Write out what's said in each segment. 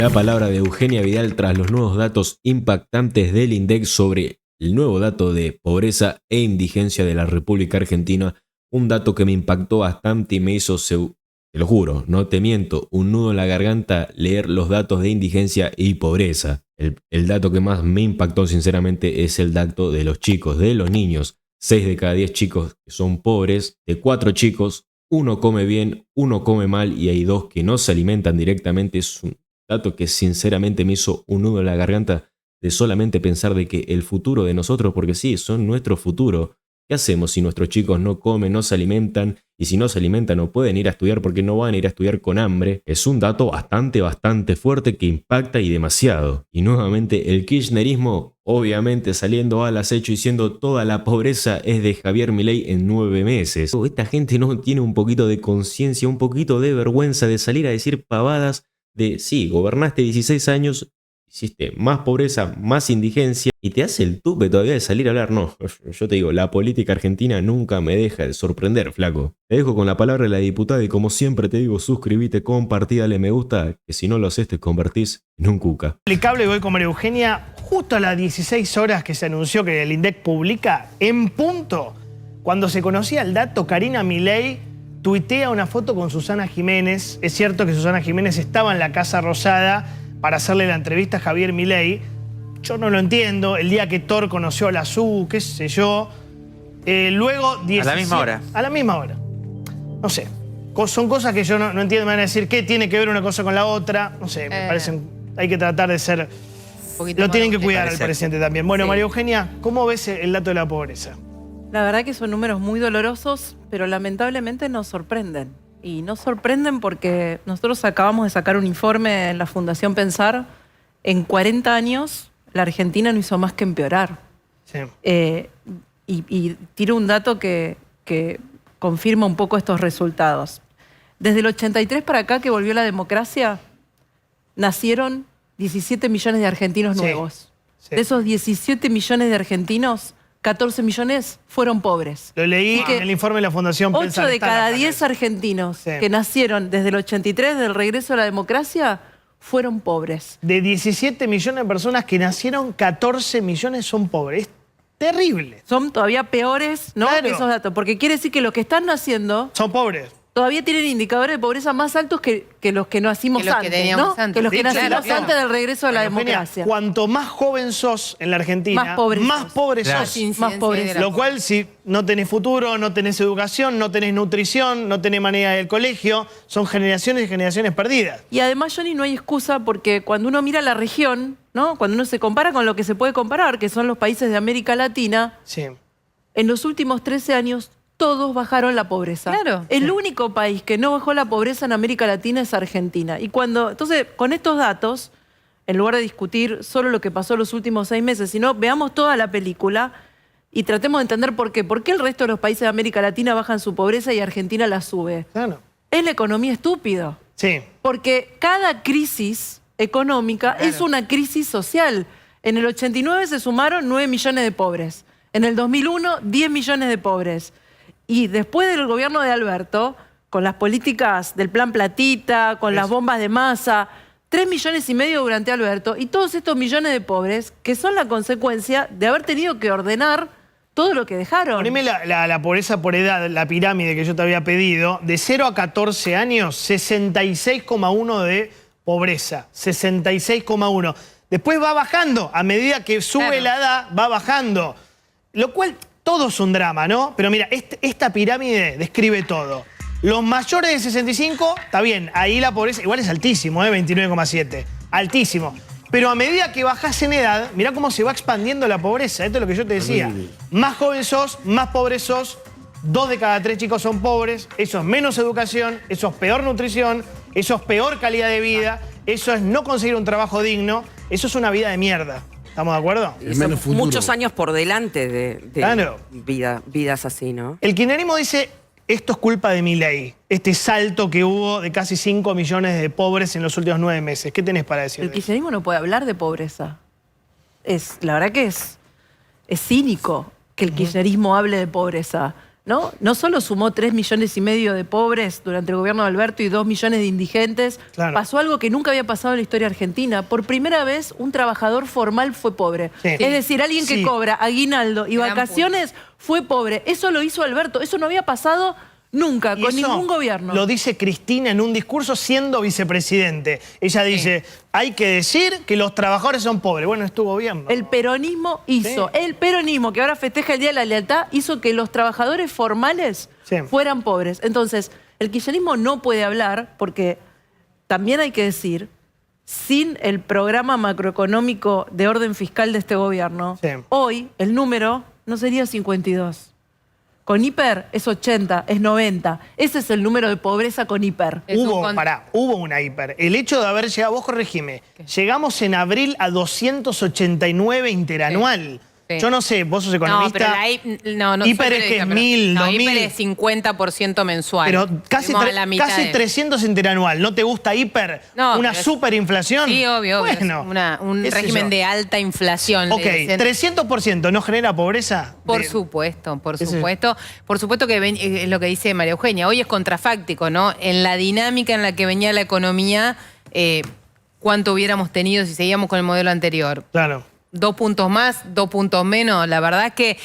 La palabra de Eugenia Vidal tras los nuevos datos impactantes del INDEC sobre el nuevo dato de pobreza e indigencia de la República Argentina, un dato que me impactó bastante y me hizo, te lo juro, no te miento, un nudo en la garganta leer los datos de indigencia y pobreza. El dato que más me impactó sinceramente es el dato de los chicos, de los niños. 6 de cada 10 chicos que son pobres, de 4 chicos, uno come bien, uno come mal y hay 2 que no se alimentan directamente. Es un dato que sinceramente me hizo un nudo en la garganta de solamente pensar de que el futuro de nosotros, porque sí, son nuestro futuro. ¿Qué hacemos si nuestros chicos no comen, no se alimentan? Y si no se alimentan no pueden ir a estudiar porque no van a ir a estudiar con hambre. Es un dato bastante fuerte que impacta y demasiado. Y nuevamente el kirchnerismo obviamente saliendo al acecho diciendo toda la pobreza es de Javier Milei en 9 meses. Esta gente no tiene un poquito de conciencia, un poquito de vergüenza de salir a decir pavadas de sí, gobernaste 16 años, hiciste más pobreza, más indigencia y te hace el tupe todavía de salir a hablar. No, yo te digo, la política argentina nunca me deja de sorprender, flaco. Te dejo con la palabra de la diputada y como siempre te digo, suscríbete, compartí, dale me gusta, que si no lo haces te convertís en un cuca. Explicable, voy con María Eugenia, justo a las 16 horas que se anunció que el INDEC publica, en punto, cuando se conocía el dato, Karina Milei tuitea una foto con Susana Jiménez. Es cierto que Susana Jiménez estaba en la Casa Rosada para hacerle la entrevista a Javier Milei. Yo no lo entiendo. El día que Thor conoció a la SU, qué sé yo. Luego 17, a la misma hora. A la misma hora. No sé. Son cosas que yo no entiendo. Me van a decir qué tiene que ver una cosa con la otra. No sé, me parecen. Hay que tratar de ser. Lo tienen que cuidar al presidente también. Bueno, sí. María Eugenia, ¿cómo ves el dato de la pobreza? La verdad que son números muy dolorosos, pero lamentablemente nos sorprenden. Y nos sorprenden porque nosotros acabamos de sacar un informe en la Fundación Pensar. En 40 años, la Argentina no hizo más que empeorar. Sí. Y tiro un dato que confirma un poco estos resultados. Desde el 83 para acá, que volvió la democracia, nacieron 17 millones de argentinos nuevos. Sí. De esos 17 millones de argentinos, 14 millones fueron pobres. Lo leí en el informe de la Fundación Pensar. 8 de cada 10 argentinos que nacieron desde el 83, del regreso a la democracia, fueron pobres. De 17 millones de personas que nacieron, 14 millones son pobres. Es terrible. Son todavía peores, ¿no? Claro. Que esos datos. Porque quiere decir que los que están naciendo son pobres. Todavía tienen indicadores de pobreza más altos que los que nacimos antes, ¿no? Que los que nacimos antes del regreso a la democracia. Cuanto más joven sos en la Argentina, más pobre sos. Más pobres. Lo cual, si no tenés futuro, no tenés educación, no tenés nutrición, no tenés manera del colegio, son generaciones y generaciones perdidas. Y además, Johnny, no hay excusa porque cuando uno mira la región, ¿no? Cuando uno se compara con lo que se puede comparar, que son los países de América Latina, en los últimos 13 años todos bajaron la pobreza. Claro. El único país que no bajó la pobreza en América Latina es Argentina. Y entonces, con estos datos, en lugar de discutir solo lo que pasó los últimos 6 meses, sino veamos toda la película y tratemos de entender por qué. ¿Por qué el resto de los países de América Latina bajan su pobreza y Argentina la sube? Claro. Es la economía estúpida. Sí. Porque cada crisis económica es una crisis social. En el 89 se sumaron 9 millones de pobres. En el 2001, 10 millones de pobres. Y después del gobierno de Alberto, con las políticas del plan Platita, con las bombas de masa, 3,5 millones durante Alberto, y todos estos millones de pobres que son la consecuencia de haber tenido que ordenar todo lo que dejaron. Poneme la pobreza por edad, la pirámide que yo te había pedido. De 0 a 14 años, 66,1 de pobreza. 66,1. Después va bajando. A medida que sube la edad, va bajando. Lo cual... todo es un drama, ¿no? Pero mira, esta pirámide describe todo. Los mayores de 65, está bien, ahí la pobreza igual es altísimo, 29,7. Altísimo. Pero a medida que bajás en edad, mirá cómo se va expandiendo la pobreza. Esto es lo que yo te decía. Más joven sos, más pobre sos. 2 de cada 3 chicos son pobres. Eso es menos educación, eso es peor nutrición, eso es peor calidad de vida, eso es no conseguir un trabajo digno, eso es una vida de mierda. ¿Estamos de acuerdo? Son muchos años por delante de vidas así, ¿no? El kirchnerismo dice, esto es culpa de Milei, este salto que hubo de casi 5 millones de pobres en los últimos 9 meses. ¿Qué tenés para decir? El kirchnerismo no puede hablar de pobreza. La verdad que es cínico que el kirchnerismo hable de pobreza. ¿no? No solo sumó 3,5 millones de pobres durante el gobierno de Alberto y 2 millones de indigentes, pasó algo que nunca había pasado en la historia argentina. Por primera vez, un trabajador formal fue pobre. Es decir, alguien que cobra aguinaldo y vacaciones fue pobre. Eso lo hizo Alberto. Eso no había pasado nunca, con ningún gobierno. Lo dice Cristina en un discurso siendo vicepresidente. Ella dice, hay que decir que los trabajadores son pobres. Bueno, es tu gobierno. El peronismo hizo, el peronismo que ahora festeja el Día de la Lealtad, hizo que los trabajadores formales fueran pobres. Entonces, el kirchnerismo no puede hablar, porque también hay que decir, sin el programa macroeconómico de orden fiscal de este gobierno, hoy el número no sería 52. Con hiper es 80, es 90. Ese es el número de pobreza con hiper. Hubo una hiper. El hecho de haber llegado, vos corregime, llegamos en abril a 289 interanual. Yo no sé, vos sos economista. No, hiper es que es 1000, 2000. Hiper es 50% mensual. Pero casi 300 interanual. ¿No te gusta hiper? No, ¿Una superinflación? Sí, obvio. Bueno, un régimen de alta inflación. Ok, 300% ¿no genera pobreza? Por supuesto, por supuesto. Por supuesto que es lo que dice María Eugenia. Hoy es contrafáctico, ¿no? En la dinámica en la que venía la economía, ¿cuánto hubiéramos tenido si seguíamos con el modelo anterior? Claro. 2 puntos más, 2 puntos menos. La verdad es que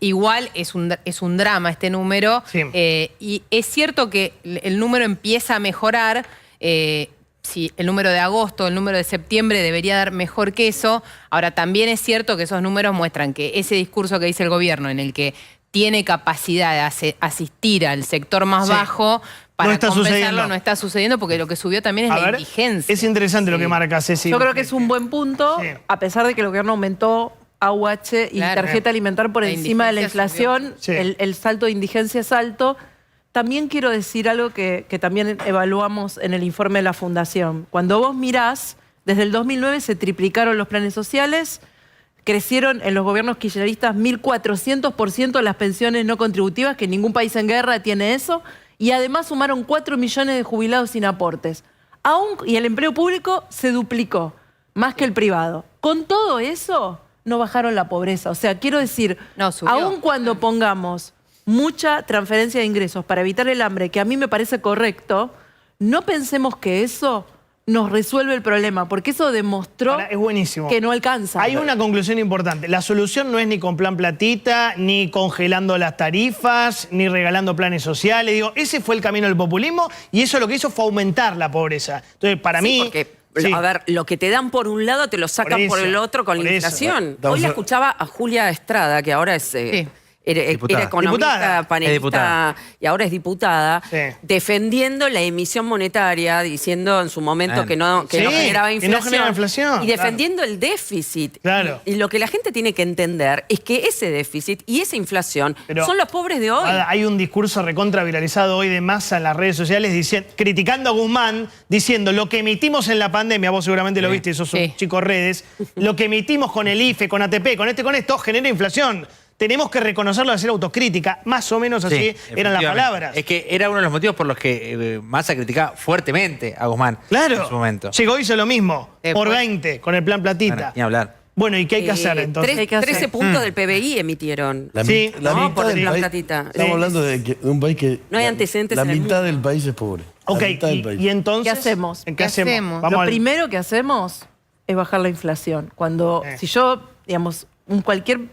igual es un drama este número. Y es cierto que el número empieza a mejorar. Sí, el número de agosto, el número de septiembre debería dar mejor que eso. Ahora, también es cierto que esos números muestran que ese discurso que dice el gobierno, en el que tiene capacidad de asistir al sector más bajo, para compensarlo, no está sucediendo, porque lo que subió también es la indigencia. Es interesante lo que marca Ceci. Yo creo que es un buen punto, a pesar de que el gobierno aumentó AUH y tarjeta alimentar por encima de la inflación, el salto de indigencia es alto. También quiero decir algo que también evaluamos en el informe de la Fundación. Cuando vos mirás, desde el 2009 se triplicaron los planes sociales, crecieron en los gobiernos kirchneristas 1.400% las pensiones no contributivas, que ningún país en guerra tiene eso, y además sumaron 4 millones de jubilados sin aportes. Y el empleo público se duplicó, más que el privado. Con todo eso, no bajaron la pobreza. O sea, quiero decir, aun cuando pongamos mucha transferencia de ingresos para evitar el hambre, que a mí me parece correcto, no pensemos que eso nos resuelve el problema, porque eso demostró que no alcanza. Hay una conclusión importante. La solución no es ni con plan platita, ni congelando las tarifas, ni regalando planes sociales. Digo, ese fue el camino del populismo y eso lo que hizo fue aumentar la pobreza. Entonces, para mí... Porque, a ver, lo que te dan por un lado te lo sacan por el otro con la inflación. Hoy la escuchaba a Julia Estrada, que ahora es... Era economista, panelista y ahora es diputada, defendiendo la emisión monetaria, diciendo en su momento que no generaba inflación, y defendiendo el déficit. Y lo que la gente tiene que entender es que ese déficit y esa inflación son los pobres de hoy. Hay un discurso recontra viralizado hoy de Massa en las redes sociales criticando a Guzmán, diciendo lo que emitimos en la pandemia, vos seguramente lo viste, sos un chico redes, lo que emitimos con el IFE, con ATP, con esto, genera inflación. Tenemos que reconocerlo y hacer autocrítica. Más o menos así eran las palabras. Es que era uno de los motivos por los que Massa criticaba fuertemente a Guzmán en su momento. Llegó y hizo lo mismo, por 20, con el plan platita. Bueno, ni hablar. Bueno, ¿y qué hay que hacer entonces? 13 puntos del PBI emitieron. La mitad por el del plan país, platita. Estamos hablando de un país que... No hay antecedentes La en el mitad mundo. del país es pobre. Ok, ¿y entonces? ¿Qué hacemos? ¿Qué hacemos? Lo primero que hacemos es bajar la inflación. Si yo, digamos... Cualquiera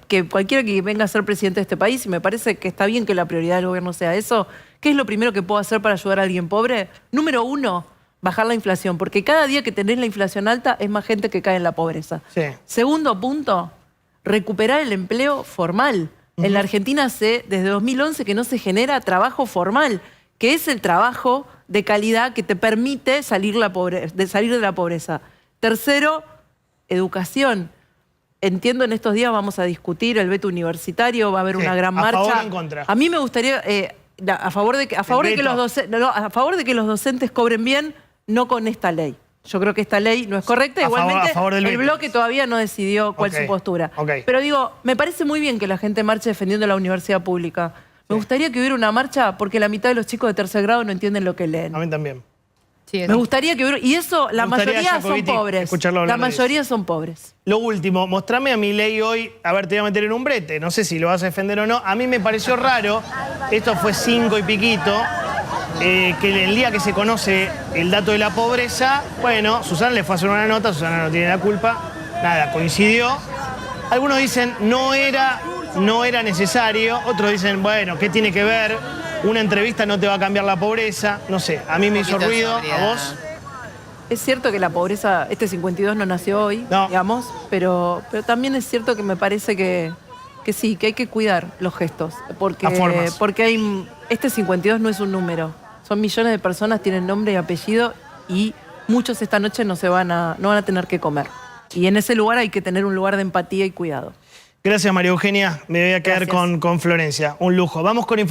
que venga a ser presidente de este país, y me parece que está bien que la prioridad del gobierno sea eso, ¿qué es lo primero que puedo hacer para ayudar a alguien pobre? Número 1, bajar la inflación, porque cada día que tenés la inflación alta es más gente que cae en la pobreza. Segundo punto, recuperar el empleo formal. En la Argentina desde 2011 que no se genera trabajo formal, que es el trabajo de calidad que te permite salir de la pobreza. Tercero, educación. Entiendo, en estos días vamos a discutir el veto universitario, va a haber una gran marcha. ¿A favor o en contra? A mí me gustaría, a favor de que los docentes cobren bien, no con esta ley. Yo creo que esta ley no es correcta. Igualmente, el bloque todavía no decidió cuál es su postura. Pero digo, me parece muy bien que la gente marche defendiendo la universidad pública. Me gustaría que hubiera una marcha porque la mitad de los chicos de tercer grado no entienden lo que leen. A mí también. Sí, Me gustaría que hubiera... Y eso, la Me gustaría, mayoría son Jacobiti, pobres. escucharlo La hablar de mayoría son pobres. Lo último, mostrame a Milei hoy, a ver, te voy a meter en un brete, no sé si lo vas a defender o no. A mí me pareció raro, esto fue 5 y piquito, que el día que se conoce el dato de la pobreza, bueno, Susana le fue a hacer una nota, Susana no tiene la culpa, nada, coincidió. Algunos dicen no era necesario, otros dicen, bueno, ¿qué tiene que ver? Una entrevista no te va a cambiar la pobreza, no sé, a mí me hizo ruido, ¿a vos? Es cierto que la pobreza, este 52 no nació hoy, digamos, pero también es cierto que me parece que sí, que hay que cuidar los gestos. Porque este 52 no es un número. Son millones de personas, tienen nombre y apellido y muchos esta noche no van a tener que comer. Y en ese lugar hay que tener un lugar de empatía y cuidado. Gracias, María Eugenia. Me voy a quedar con Florencia. Un lujo. Vamos con información.